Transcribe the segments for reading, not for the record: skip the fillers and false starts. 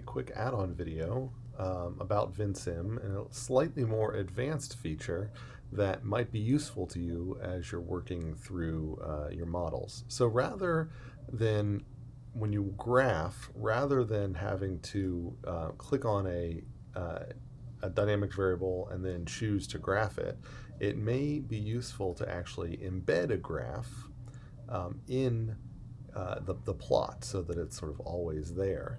quick add-on video about Vensim and a slightly more advanced feature that might be useful to you as you're working through your models. So rather than when you graph, rather than having to click on a dynamic variable and then choose to graph it, it may be useful to actually embed a graph in the plot so that it's sort of always there.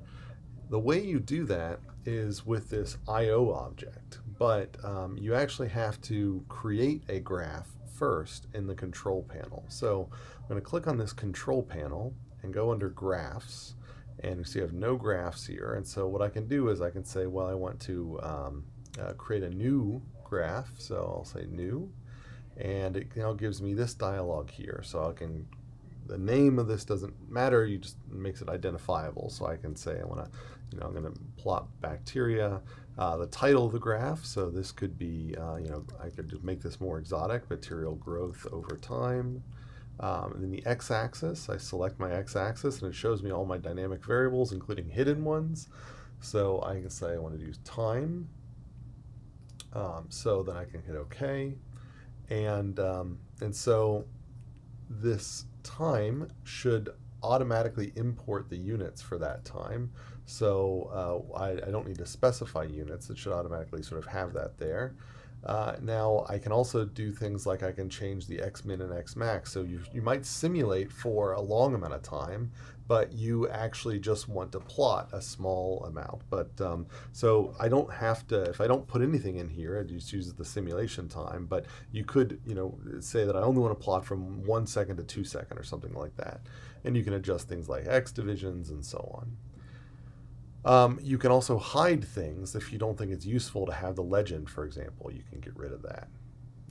The way you do that is with this IO object, but you actually have to create a graph first in the control panel. So I'm going to click on this control panel and go under graphs, and you see I have no graphs here. And so what I can do is I can say, well, I want to create a new graph. So I'll say new, and it now gives me this dialog here. So I can, the name of this doesn't matter, you just makes it identifiable. So I can say I want to, I'm going to plot bacteria, the title of the graph. So this could be, I could just make this more exotic, bacterial growth over time. And then the x-axis, I select my x-axis and it shows me all my dynamic variables, including hidden ones. So I can say I want to use time. So then I can hit OK. And so this time should automatically import the units for that time. So I don't need to specify units. It should automatically sort of have that there. Now I can also do things like I can change the x-min and x-max. So you might simulate for a long amount of time, but you actually just want to plot a small amount. But so I don't have to, if I don't put anything in here, I just use the simulation time. But you could, say that I only want to plot from 1 second to 2 seconds or something like that. And you can adjust things like x divisions and so on. You can also hide things if you don't think it's useful to have the legend, for example. You can get rid of that.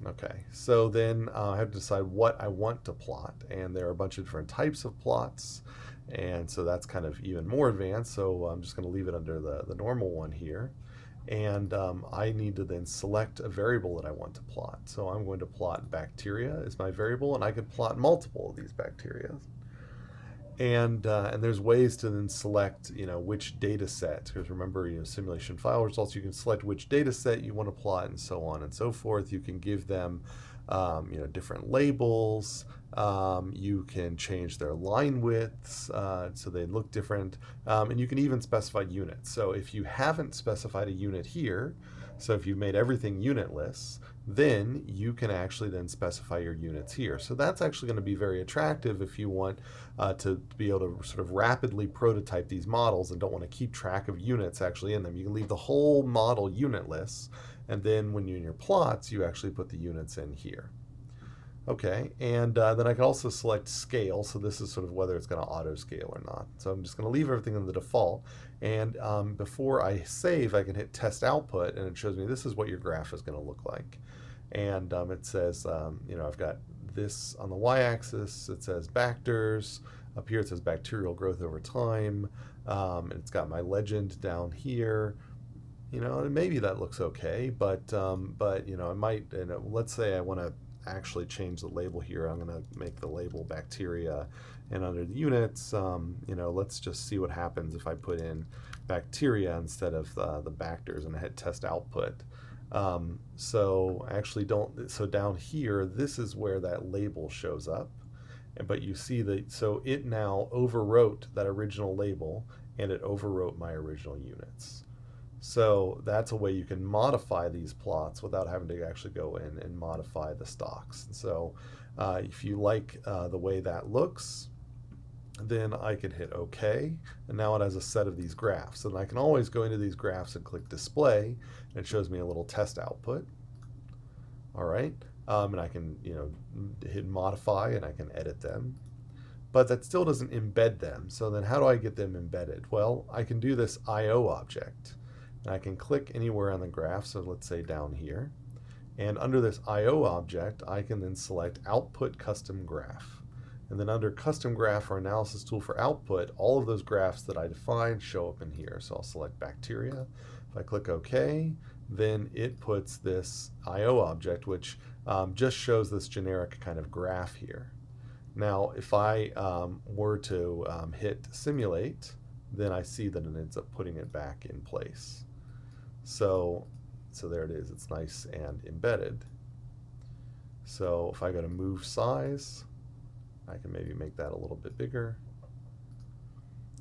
Okay, so then I have to decide what I want to plot, and there are a bunch of different types of plots, and so that's kind of even more advanced. So I'm just going to leave it under the normal one here, and I need to then select a variable that I want to plot. So I'm going to plot bacteria as my variable, and I could plot multiple of these bacteria. And there's ways to then select, which data set, because remember, simulation file results, you can select which data set you want to plot and so on and so forth. You can give them, different labels. You can change their line widths so they look different. And you can even specify units. So if you haven't specified a unit here, so if you've made everything unitless, then you can actually then specify your units here. So that's actually going to be very attractive if you want to be able to sort of rapidly prototype these models and don't want to keep track of units actually in them. You can leave the whole model unitless, and then when you're in your plots, you actually put the units in here. Okay, and then I can also select scale. So this is sort of whether it's going to auto scale or not. So I'm just going to leave everything in the default. And before I save, I can hit test output, and it shows me this is what your graph is going to look like. And it says, I've got this on the y-axis. It says bacters. Up here it says bacterial growth over time. And it's got my legend down here. Maybe that looks okay, but I might. Let's say I want to actually change the label here. I'm going to make the label bacteria, and under the units, let's just see what happens if I put in bacteria instead of the bacters and I hit test output. So down here, this is where that label shows up, but you see that, so it now overwrote that original label and it overwrote my original units. So that's a way you can modify these plots without having to actually go in and modify the stocks. And so if you like the way that looks, then I can hit OK, and now it has a set of these graphs. And I can always go into these graphs and click display, and it shows me a little test output. All right, and I can hit modify, and I can edit them. But that still doesn't embed them. So then how do I get them embedded? Well, I can do this IO object. And I can click anywhere on the graph, so let's say down here. And under this IO object, I can then select Output Custom Graph. And then under Custom Graph or Analysis Tool for Output, all of those graphs that I defined show up in here. So I'll select Bacteria. If I click OK, then it puts this IO object, which just shows this generic kind of graph here. Now, if I were to hit Simulate, then I see that it ends up putting it back in place. So there it is. It's nice and embedded. So if I go to move size, I can maybe make that a little bit bigger.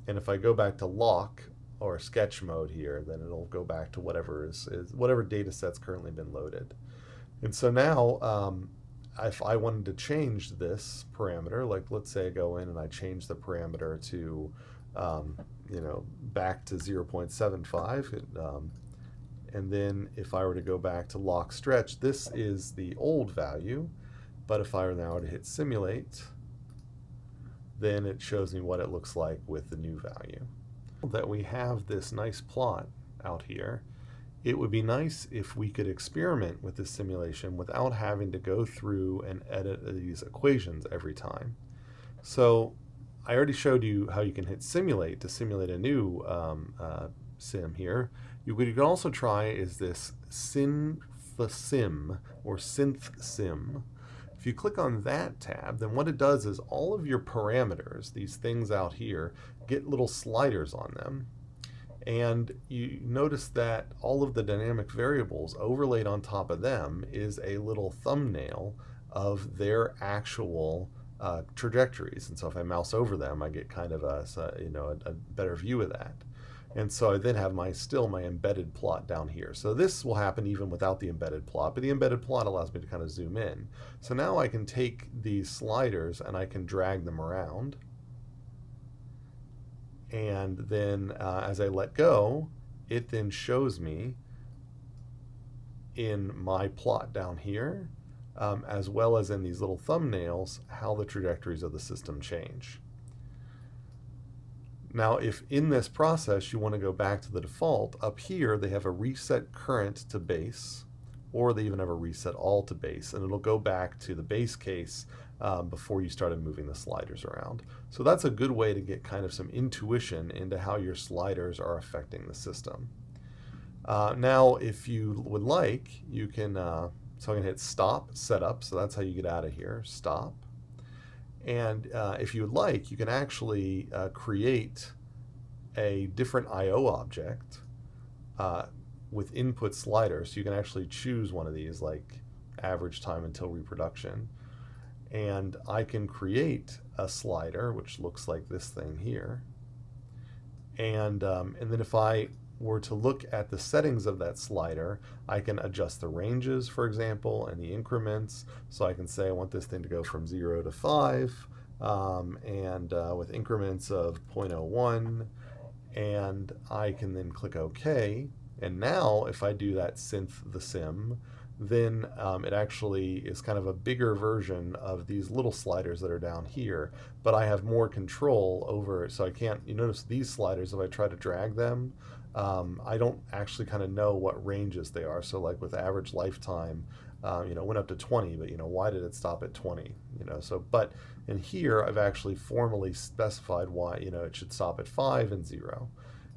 And if I go back to lock or sketch mode here, then it'll go back to whatever whatever data set's currently been loaded. And so now, if I wanted to change this parameter, like let's say I go in and I change the parameter to, back to 0.75, and then if I were to go back to lock stretch, this is the old value, but if I were now to hit simulate, then it shows me what it looks like with the new value. That we have this nice plot out here, it would be nice if we could experiment with this simulation without having to go through and edit these equations every time. So I already showed you how you can hit simulate to simulate a new sim here. What you can also try is this synth-sim or synth-sim. If you click on that tab, then what it does is all of your parameters, these things out here, get little sliders on them. And you notice that all of the dynamic variables overlaid on top of them is a little thumbnail of their actual trajectories. And so if I mouse over them, I get kind of a better view of that. And so I then have my embedded plot down here. So this will happen even without the embedded plot, but the embedded plot allows me to kind of zoom in. So now I can take these sliders and I can drag them around. And then as I let go, it then shows me in my plot down here, as well as in these little thumbnails, how the trajectories of the system change. Now, if in this process you want to go back to the default, up here they have a reset current to base, or they even have a reset all to base, and it'll go back to the base case before you started moving the sliders around. So that's a good way to get kind of some intuition into how your sliders are affecting the system. Now, if you would like, you can, so I'm going to hit stop, setup, so that's how you get out of here, stop. And if you would like, you can actually create a different I/O object with input sliders. So you can actually choose one of these, like average time until reproduction. And I can create a slider, which looks like this thing here. And then if I were to look at the settings of that slider, I can adjust the ranges, for example, and the increments. So I can say I want this thing to go from 0 to 5, with increments of 0.01, and I can then click OK. And now if I do that synth the sim, then it actually is kind of a bigger version of these little sliders that are down here, but I have more control over it. So I can't, you notice these sliders, if I try to drag them, I don't actually kind of know what ranges they are. So like with average lifetime, went up to 20, but why did it stop at 20? But in here I've actually formally specified why it should stop at 5 and 0.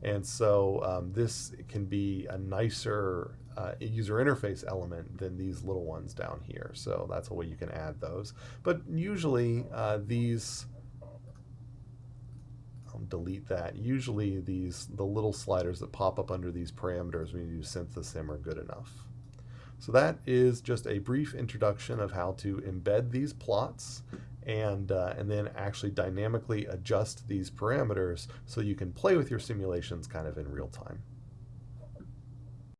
And so this can be a nicer user interface element than these little ones down here. So that's a way you can add those. But usually these, I'll delete that. Usually the little sliders that pop up under these parameters when you do synth-sim are good enough. So that is just a brief introduction of how to embed these plots and then actually dynamically adjust these parameters so you can play with your simulations kind of in real time.